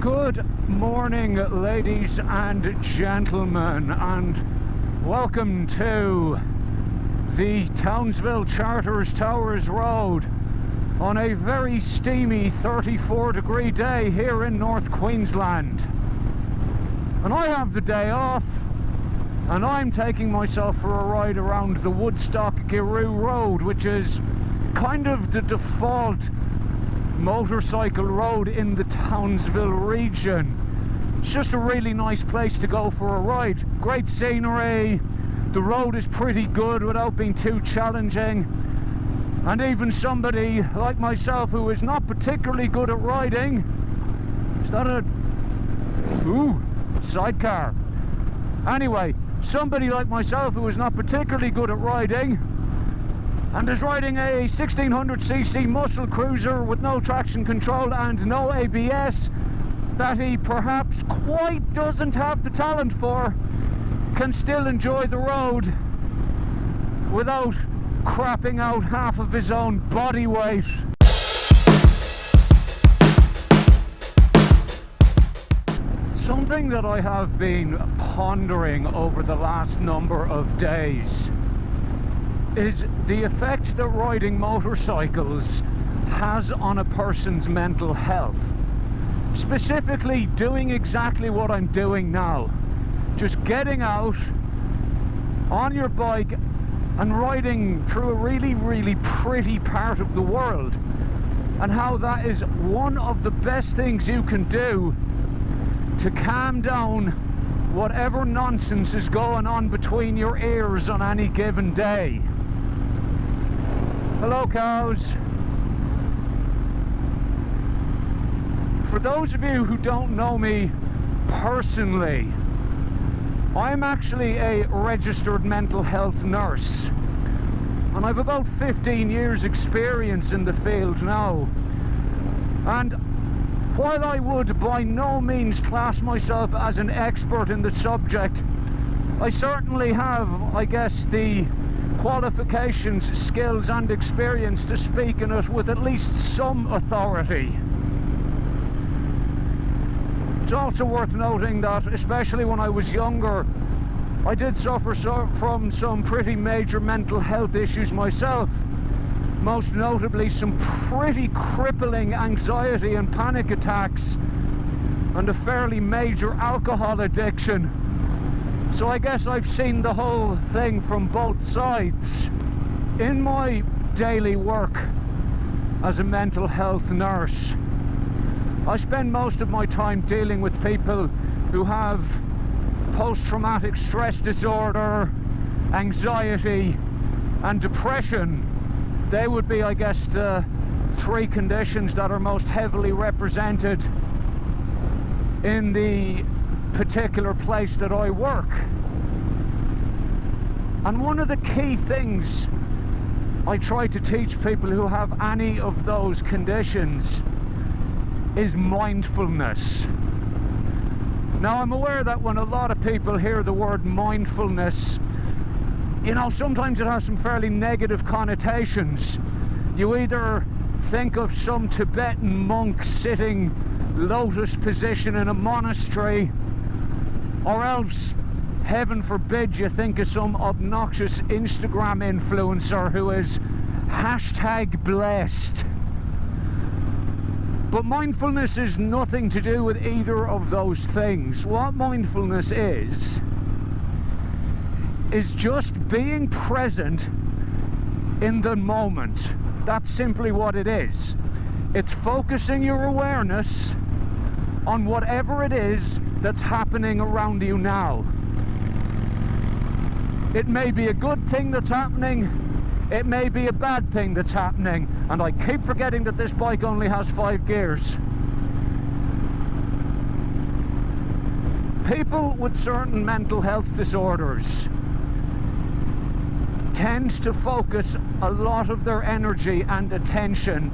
Good morning, ladies and gentlemen, and welcome to the Townsville Charters Towers Road on a very steamy 34-degree day here in North Queensland. And I have the day off, and I'm taking myself for a ride around the Woodstock-Giroux Road, which is kind of the default motorcycle road in the Townsville region. It's just a really nice place to go for a ride. Great scenery, the road is pretty good without being too challenging, and even somebody like myself who is not particularly good at riding, is that a sidecar? Anyway, somebody like myself who is not particularly good at riding and is riding a 1600cc muscle cruiser with no traction control and no ABS that he perhaps quite doesn't have the talent for, can still enjoy the road without crapping out half of his own body weight. Something that I have been pondering over the last number of days is the effect that riding motorcycles has on a person's mental health. Specifically doing exactly what I'm doing now. Just getting out on your bike and riding through a really, really pretty part of the world, and how that is one of the best things you can do to calm down whatever nonsense is going on between your ears on any given day. Hello, cows. For those of you who don't know me personally, I'm actually a registered mental health nurse, and I've about 15 years experience in the field now. And while I would by no means class myself as an expert in the subject, I certainly have, I guess, the qualifications, skills and experience to speak in it with at least some authority. It's also worth noting that, especially when I was younger, I did suffer from some pretty major mental health issues myself. Most notably some pretty crippling anxiety and panic attacks, and a fairly major alcohol addiction. So I guess I've seen the whole thing from both sides. In my daily work as a mental health nurse, I spend most of my time dealing with people who have post-traumatic stress disorder, anxiety and depression. They would be, I guess, the three conditions that are most heavily represented in the particular place that I work. And one of the key things I try to teach people who have any of those conditions is mindfulness. Now, I'm aware that when a lot of people hear the word mindfulness, you know, sometimes it has some fairly negative connotations. You either think of some Tibetan monk sitting lotus position in a monastery, or else, heaven forbid, you think of some obnoxious Instagram influencer who is #blessed. But mindfulness is nothing to do with either of those things. What mindfulness is just being present in the moment. That's simply what it is. It's focusing your awareness on whatever it is that's happening around you now. It may be a good thing that's happening, it may be a bad thing that's happening, and I keep forgetting that this bike only has 5 gears. People with certain mental health disorders tend to focus a lot of their energy and attention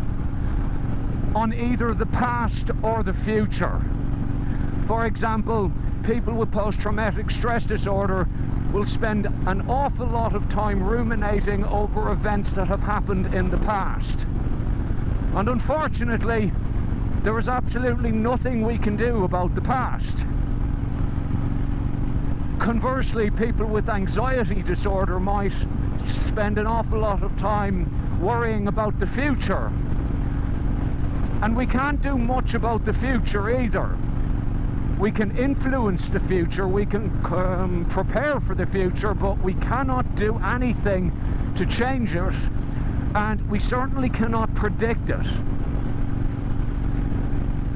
on either the past or the future. For example, people with post-traumatic stress disorder will spend an awful lot of time ruminating over events that have happened in the past. And unfortunately, there is absolutely nothing we can do about the past. Conversely, people with anxiety disorder might spend an awful lot of time worrying about the future. And we can't do much about the future either. We can influence the future, we can prepare for the future, but we cannot do anything to change it, and we certainly cannot predict it.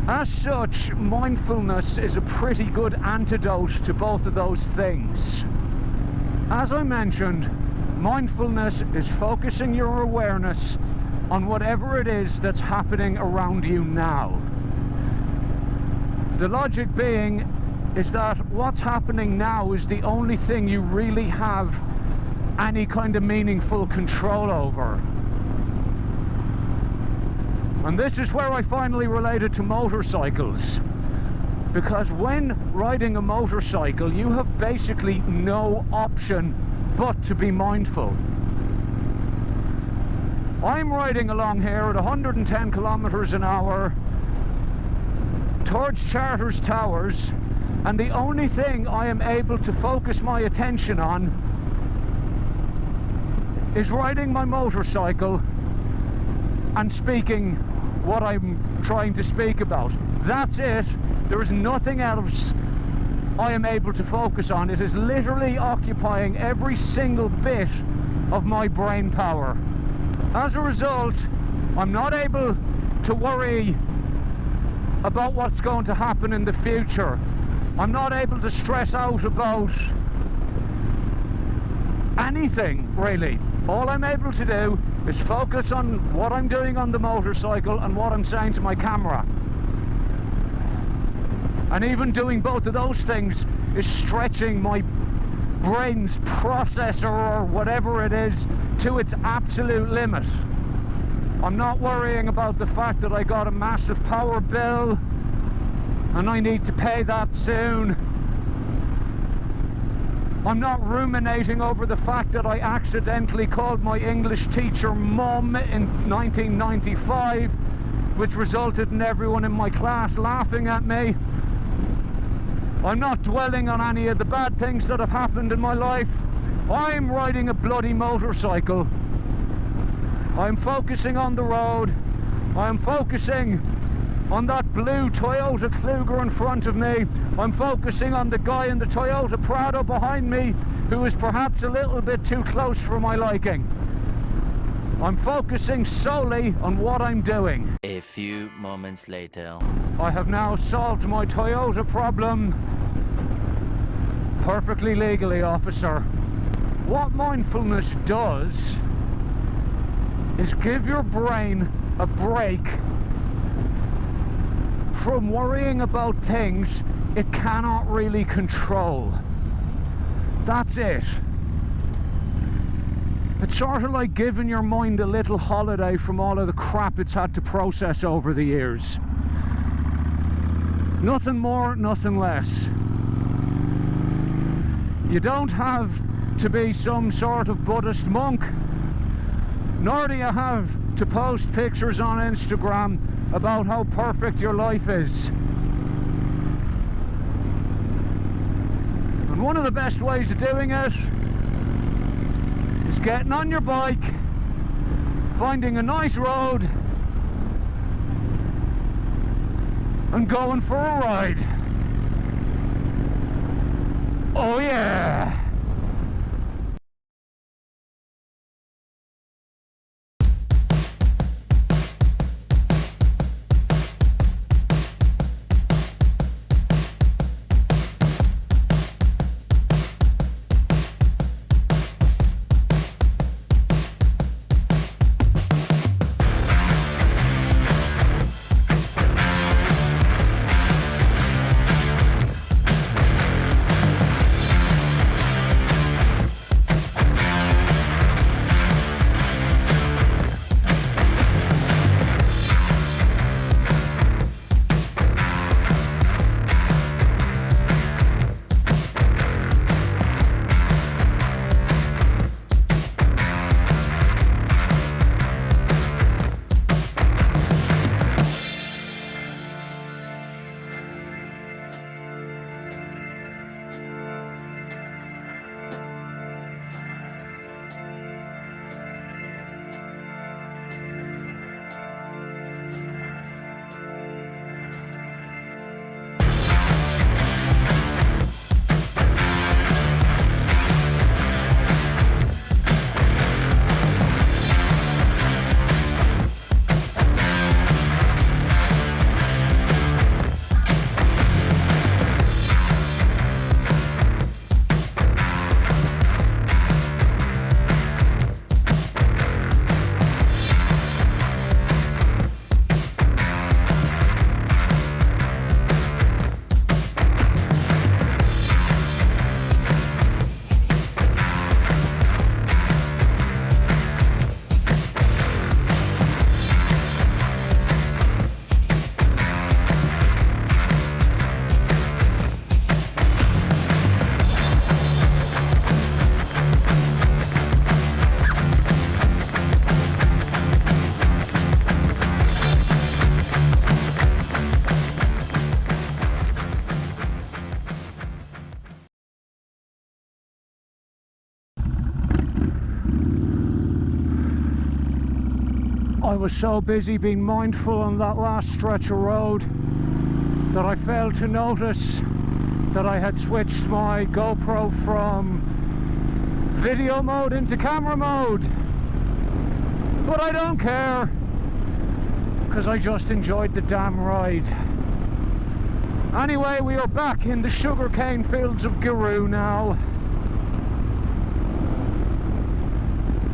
As such, mindfulness is a pretty good antidote to both of those things. As I mentioned, mindfulness is focusing your awareness on whatever it is that's happening around you now. The logic being is that what's happening now is the only thing you really have any kind of meaningful control over. And this is where I finally related to motorcycles. Because when riding a motorcycle, you have basically no option but to be mindful. I'm riding along here at 110 kilometers an hour towards Charters Towers, and the only thing I am able to focus my attention on is riding my motorcycle and speaking what I'm trying to speak about. That's it. There is nothing else I am able to focus on. It is literally occupying every single bit of my brain power. As a result, I'm not able to worry about what's going to happen in the future. I'm not able to stress out about anything, really. All I'm able to do is focus on what I'm doing on the motorcycle and what I'm saying to my camera. And even doing both of those things is stretching my brain's processor or whatever it is to its absolute limit. I'm not worrying about the fact that I got a massive power bill and I need to pay that soon. I'm not ruminating over the fact that I accidentally called my English teacher Mum in 1995, which resulted in everyone in my class laughing at me. I'm not dwelling on any of the bad things that have happened in my life. I'm riding a bloody motorcycle. I'm focusing on the road. I'm focusing on that blue Toyota Kluger in front of me. I'm focusing on the guy in the Toyota Prado behind me who is perhaps a little bit too close for my liking. I'm focusing solely on what I'm doing. A few moments later. I have now solved my Toyota problem. Perfectly legally, officer. What mindfulness does is give your brain a break from worrying about things it cannot really control. That's it. It's sort of like giving your mind a little holiday from all of the crap it's had to process over the years. Nothing more, nothing less. You don't have to be some sort of Buddhist monk, nor do you have to post pictures on Instagram about how perfect your life is. And one of the best ways of doing it is getting on your bike, finding a nice road, and going for a ride. Oh yeah! was so busy being mindful on that last stretch of road that I failed to notice that I had switched my GoPro from video mode into camera mode. But I don't care, because I just enjoyed the damn ride. Anyway, we are back in the sugarcane fields of Guru now.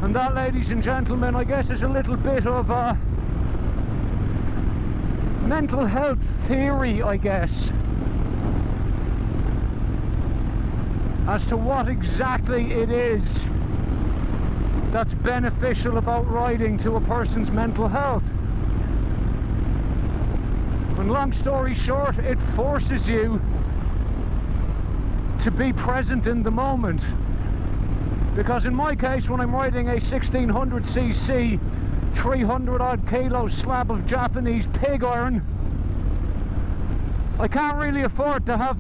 And that, ladies and gentlemen, I guess is a little bit of a mental health theory, I guess, as to what exactly it is that's beneficial about riding to a person's mental health. And long story short, it forces you to be present in the moment. Because in my case, when I'm riding a 1600cc 300 odd kilo slab of Japanese pig iron, I can't really afford to have